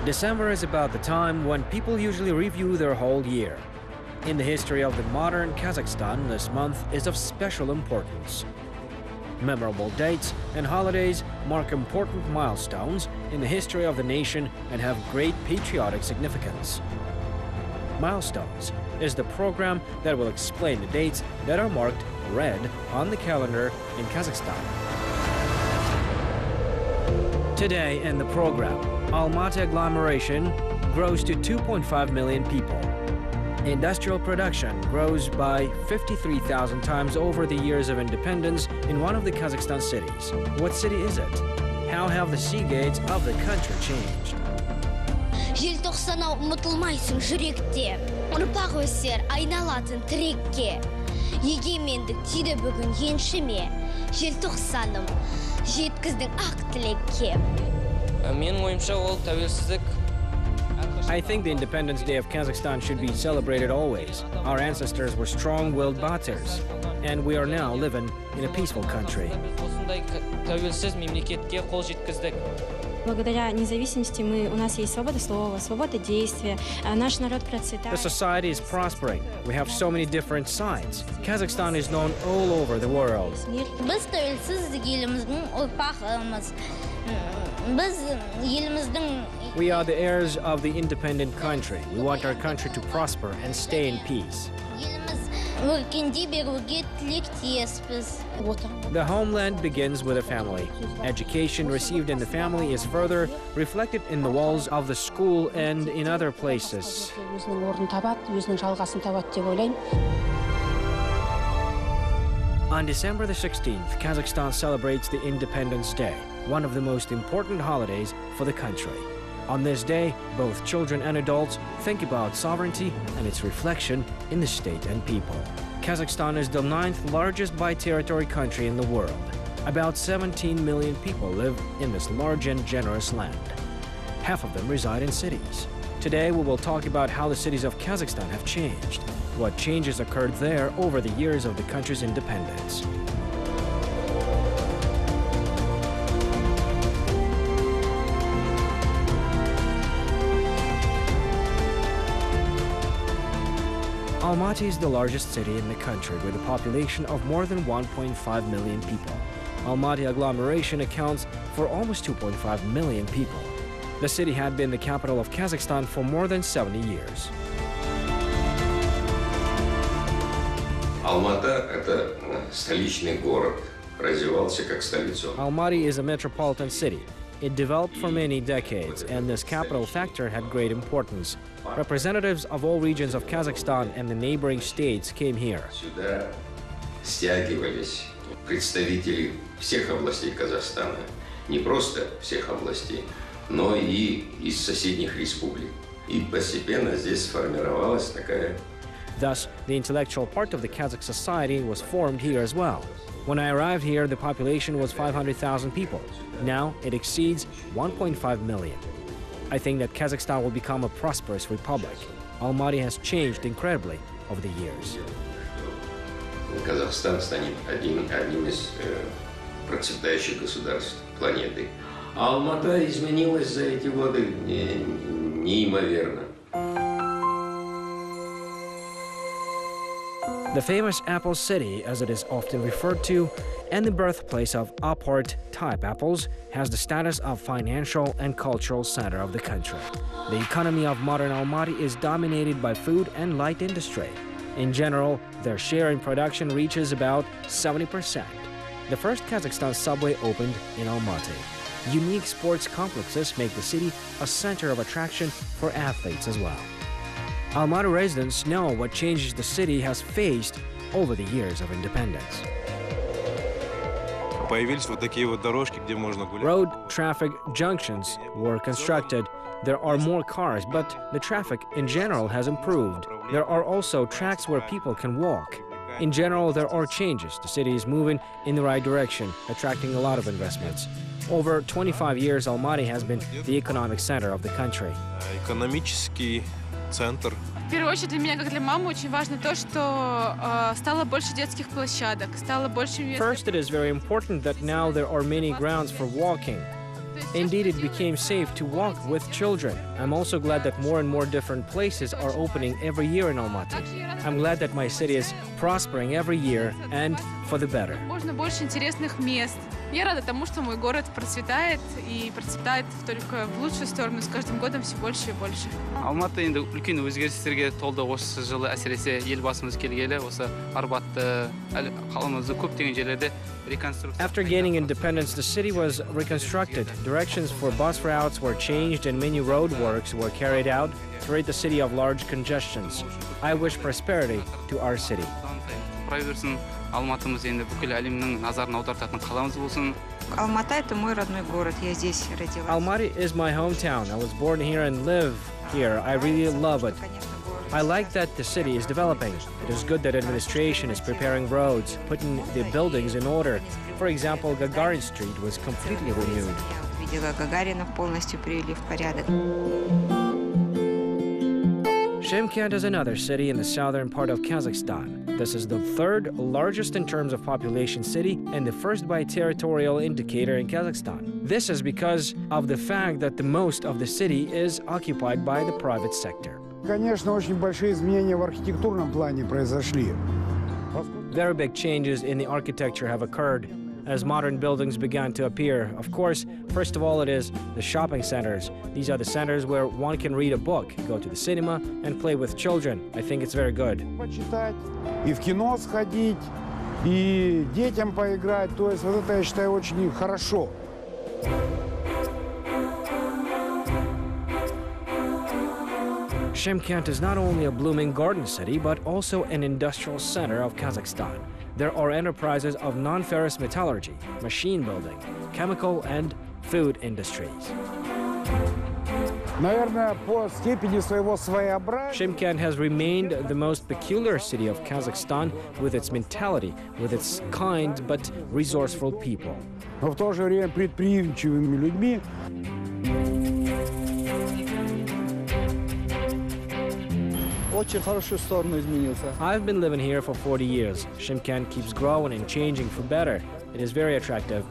December is about the time when people usually review their whole year. In the history of the modern Kazakhstan, this month is of special importance. Memorable dates and holidays mark important milestones in the history of the nation and have great patriotic significance. Milestones is the program that will explain the dates that are marked red on the calendar in Kazakhstan. Today in the program, Almaty agglomeration grows to 2.5 million people. Industrial production grows by 53,000 times over the years of independence in one of the Kazakhstan cities. What city is it? How have the sea gates of the country changed? Желтоқсанау ұмытылмайсың жүректе, ұрпақ өсер айналатын тірекке. Егемендік тиді бүгін еншіме, желтоқсаным жеткіздің ақ тілекке. Менің ойымша ол тәуелсіздік. I think the Independence Day of Kazakhstan should be celebrated always. Our ancestors were strong-willed batters, and we are now living in a peaceful country. Осындай тәуелсіз мемлекетке қол жеткіздік. Благодаря независимости у нас есть свобода слова, свобода действия, наш народ процветает. The society is prospering. We have so many different sides. Kazakhstan is known all over the world. Біз тәуелсіз еліміздің ұрпағымыз. Біз еліміздің We are the heirs of the independent country. We want our country to prosper and stay in peace. өркендей беруге тілектеспіз. The homeland begins with a family. Education received in the family is further reflected in the walls of the school and in other places. Өзінің орнын табады, өзінің жалғасын табады деп ойлаймын. On December the 16th, Kazakhstan celebrates the Independence Day, one of the most important holidays for the country. On this day, both children and adults think about sovereignty and its reflection in the state and people. Kazakhstan is the 9th largest by territory country in the world. About 17 million people live in this large and generous land. Half of them reside in cities. Today, we will talk about how the cities of Kazakhstan have changed, what changes occurred there over the years of the country's independence. Almaty is the largest city in the country with a population of more than 1.5 million people. Almaty agglomeration accounts for almost 2.5 million people. The city had been the capital of Kazakhstan for more than 70 years. Алматы – это столичный город, развивался как столица. Almaty is a metropolitan city. It developed for many decades, and this capital factor had great importance. Representatives of all regions of Kazakhstan and the neighboring states came here. Сюда стягивались представители всех областей Казахстана, не просто всех областей, но и из соседних республик. И постепенно здесь сформировалась такая. Thus, the intellectual part of the Kazakh society was formed here as well. When I arrived here, the population was 500,000 people. Now, it exceeds 1.5 million. I think that Kazakhstan will become a prosperous republic. Almaty has changed incredibly over the years. Казахстан станет одним из процветающих государств планеты. Алмата изменилась за эти годы неимоверно. The famous Apple City, as it is often referred to, and the birthplace of Apport-type apples, has the status of financial and cultural center of the country. The economy of modern Almaty is dominated by food and light industry. In general, their share in production reaches about 70%. The first Kazakhstan subway opened in Almaty. Unique sports complexes make the city a center of attraction for athletes as well. Almaty residents know what changes the city has faced over the years of independence. Road traffic junctions were constructed. There are more cars, but the traffic in general has improved. There are also tracks where people can walk. In general, there are changes. The city is moving in the right direction, attracting a lot of investments. Over 25 years, Almaty has been the economic center of the country. В первую очередь для меня, как для мамы, очень важно то, что стало больше детских площадок, стало больше мест. First, it is very important that now there are many grounds for walking. Indeed, it became safe to walk with children. I'm also glad that more and more different places are opening every year in Almaty. I'm glad that my city is prospering every year and for the better. Можно больше интересных мест. Я рада тому, что мой город процветает и процветает только в лучшую сторону, с каждым годом все больше и больше. Алматы енді үлкен өзгерістерге толды осы жылы, әсіресе елбасымыз келгелі, осы Арбатты, қаламызды көптеген жерлерде реконструкция. After gaining independence, the city was reconstructed. Directions for bus routes were changed and many road works were carried out to rid the city of large congestions. I wish prosperity to our city. Алматымыз енді бүкіл әлемнің назарын аудартатын қаламыз болсын. Almaty – это мой родной город. Я здесь родилась. Almaty is my hometown. I was born here and live here. I really love it. I like that the city is developing. It is good that administration is preparing roads, putting the buildings in order. For example, Gagarin Street was completely renewed. Видела Гагарина полностью привели в порядок. Shymkent is another city in the southern part of Kazakhstan. This is the third largest in terms of population city and the first by territorial indicator in Kazakhstan. This is because of the fact that the most of the city is occupied by the private sector. Конечно, очень большие изменения в архитектурном плане произошли. Very big changes in the architecture have occurred as modern buildings began to appear. Of course, first of all, it is the shopping centers. These are the centers where one can read a book, go to the cinema, and play with children. I think it's very good. Почитать, и в кино сходить, и детям поиграть. То есть вот это, я считаю, очень хорошо. Shymkent is not only a blooming garden city, but also an industrial center of Kazakhstan. There are enterprises of non-ferrous metallurgy, machine building, chemical and food industries. Наверное, по степени своего своеобразия. Shymkent has remained the most peculiar city of Kazakhstan with its mentality, with its kind but resourceful people. Но в то же время предприимчивыми людьми. Очень хорошую сторону изменился. I've been living here for 40 years. Shymkent keeps growing and changing for better. It is very attractive.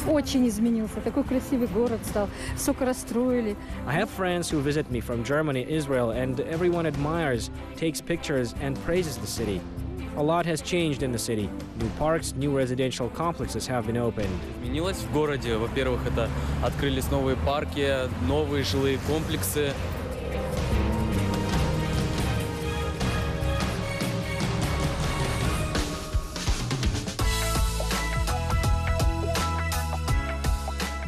Очень изменился. Такой красивый город стал. Столько расстроили. I have friends who visit me from Germany, Israel, and everyone admires, takes pictures, and praises the city. A lot has changed in the city. New parks, new residential complexes have been opened. Изменилось в городе. Во-первых, это открылись новые парки, новые жилые комплексы.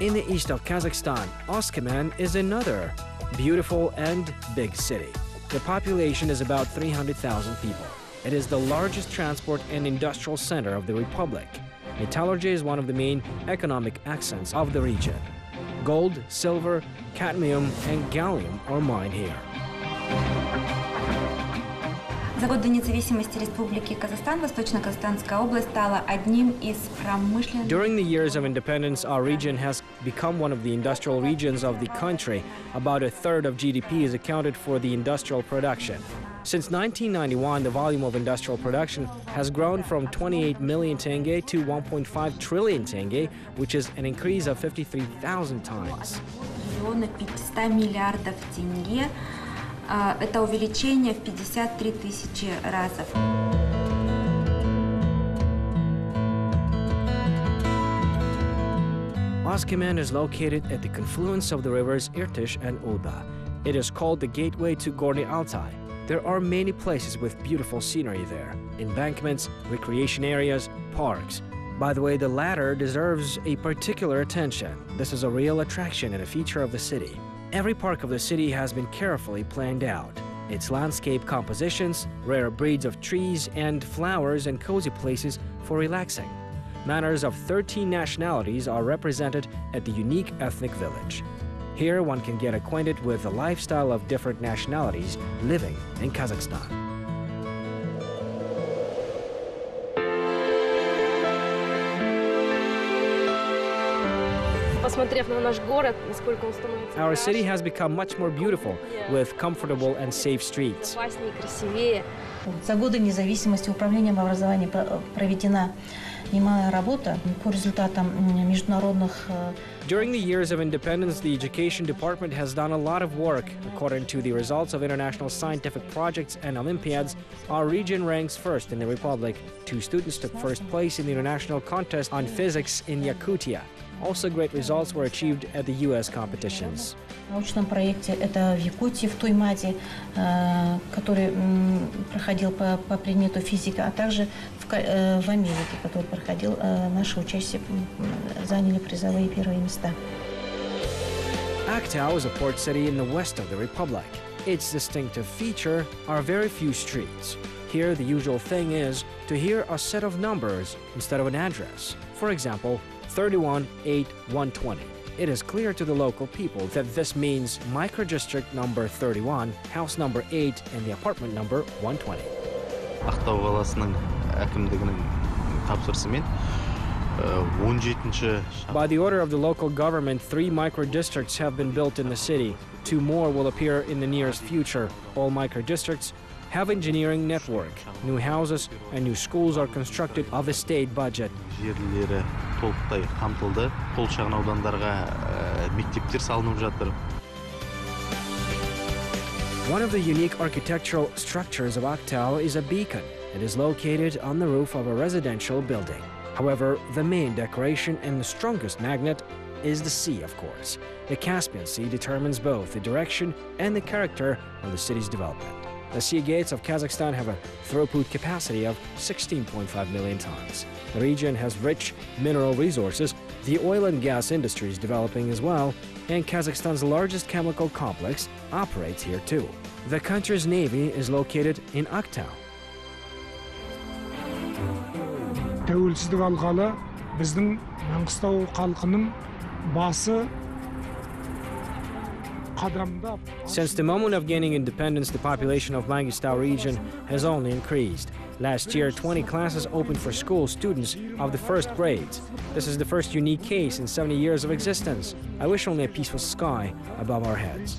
In the east of Kazakhstan, Oskimon is another beautiful and big city. The population is about 300,000 people. It is the largest transport and industrial center of the republic. Metallurgy is one of the main economic accents of the region. Gold, silver, cadmium, and gallium are mined here. За годы независимости Республики Казахстан Восточно-Казахстанская область стала одним из промышленных. During the years of independence, our region has become one of the industrial regions of the country. About a third of GDP is accounted for the industrial production. Since 1991, the volume of industrial production has grown from 28 million tenge to 1.5 trillion tenge, which is an increase of 53,000 times. 500 миллиардов тенге. Это увеличение в 53 тысячи разов. Oskimon is located at the confluence of the rivers Irtysh and Ulba. It is called the gateway to Gorny Altai. There are many places with beautiful scenery there. Embankments, recreation areas, parks. By the way, the latter deserves a particular attention. This is a real attraction and a feature of the city. Every park of the city has been carefully planned out. Its landscape compositions, rare breeds of trees and flowers, and cozy places for relaxing. Manners of 13 nationalities are represented at the unique ethnic village. Here one can get acquainted with the lifestyle of different nationalities living in Kazakhstan. Our city has become much more beautiful, with comfortable and safe streets. За годы независимости управлением образования проведена немалая работа. По результатам международных During the years of independence, the education department has done a lot of work. According to the results of international scientific projects and Olympiads, our region ranks first in the Republic. 2 students took first place in the international contest on physics in Yakutia. Also, great results were achieved at the U.S. competitions. В научном проекте это в Якутии, в Туймаде, который проходил по предмету физика, а также в Америке, который проходил, наши участники заняли призовые первые места. Aktau is a port city in the west of the Republic. Its distinctive feature are very few streets. Here, the usual thing is to hear a set of numbers instead of an address. For example, 31-8-120. It is clear to the local people that this means microdistrict number 31, house number 8, and the apartment number 120. Ақтау қаласының әкімдігінің тапсырысымен 17-ші. By the order of the local government, 3 microdistricts have been built in the city. 2 more will appear in the nearest future. All microdistricts have engineering network. New houses and new schools are constructed of the state budget. Жерлері толықтай қамтылды. Қол шағын аудандарға мектептер салынып жатыр. One of the unique architectural structures of Aktau is a beacon. It is located on the roof of a residential building. However, the main decoration and the strongest magnet is the sea, of course. The Caspian Sea determines both the direction and the character of the city's development. The sea gates of Kazakhstan have a throughput capacity of 16.5 million tons. The region has rich mineral resources. The oil and gas industry is developing as well, and Kazakhstan's largest chemical complex operates here too. The country's navy is located in Aktau. Тәуелсіздік алғалы біздің Маңғыстау халқының басы қадамда. Since the moment of gaining independence, the population of Mangistau region has only increased. Last year, 20 classes opened for school students of the first grades. This is the first unique case in 70 years of existence. I wish only a peaceful sky above our heads.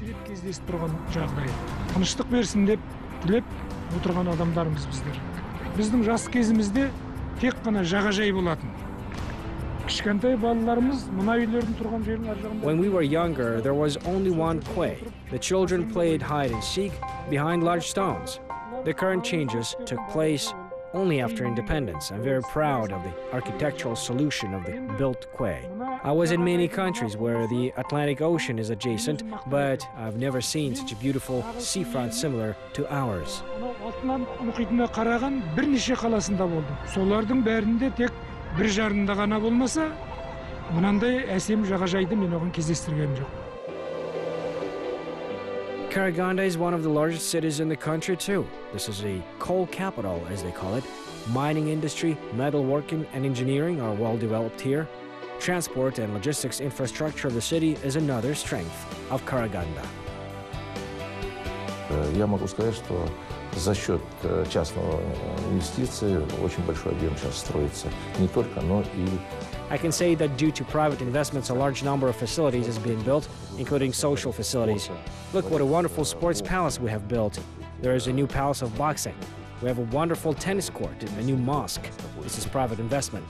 Тыныштық берсін деп тілеп отырған адамдарымыз біздер. Біздің жас кезімізде тек қана жағажай болатын. Кішкентай балаларымыз мына үйлердің тұрған жерінің ар жағында. When we were younger, there was only one quay. The children played hide and seek behind large stones. The current changes took place only after independence. I'm very proud of the architectural solution of the built quay. I was in many countries where the Atlantic Ocean is adjacent, but I've never seen such a beautiful seafront similar to ours. Алтын мұхитына қараған бірнеше қаласында болдым. Солардың бәрінде тек бір жарында ғана болмаса, мынандай әсем жағажайды мен оған кездестіргенім жоқ. Karaganda is one of the largest cities in the country too. This is a coal capital, as they call it. Mining industry, metalworking, and engineering are well developed here. Transport and logistics infrastructure of the city is another strength of Karaganda. Я могу сказать, что за счет частного инвестиций очень большой объем сейчас строится. Не только, но и... I can say that due to private investments, a large number of facilities has been built, including social facilities. Look what a wonderful sports palace we have built. There is a new palace of boxing. We have a wonderful tennis court, a new mosque. This is private investment.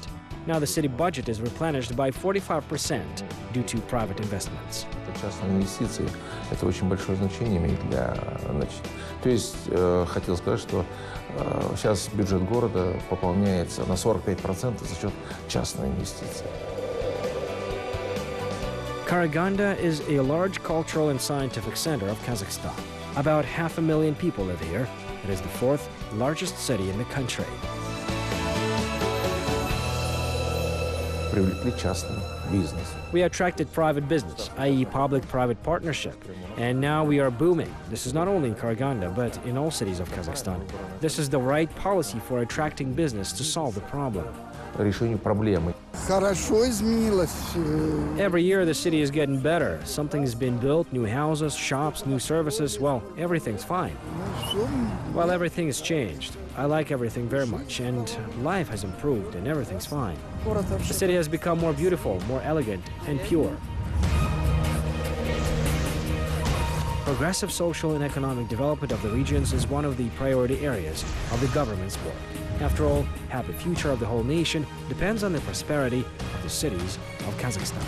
Now the city budget is replenished by 45% due to private investments. Частные инвестиции – это очень большое значение имеет для... То есть, хотел сказать, что сейчас бюджет города пополняется на 45% за счет частной инвестиции. Karaganda is a large cultural and scientific center of Kazakhstan. About 500,000 people live here. It is the 4th largest city in the country. Привлекли частный бизнес. We attracted private business, i.e. public-private partnership, and now we are booming. This is not only in Karaganda, but in all cities of Kazakhstan. This is the right policy for attracting business to solve the problem. Решению проблемы. Хорошо изменилось. Every year the city is getting better. Something has been built, new houses, shops, new services. Well, everything's fine. Well, everything has changed. I like everything very much, and life has improved, and everything's fine. The city has become more beautiful, more elegant, and pure. Progressive social and economic development of the regions is one of the priority areas of the government's work. After all, happy future of the whole nation depends on the prosperity of the cities of Kazakhstan.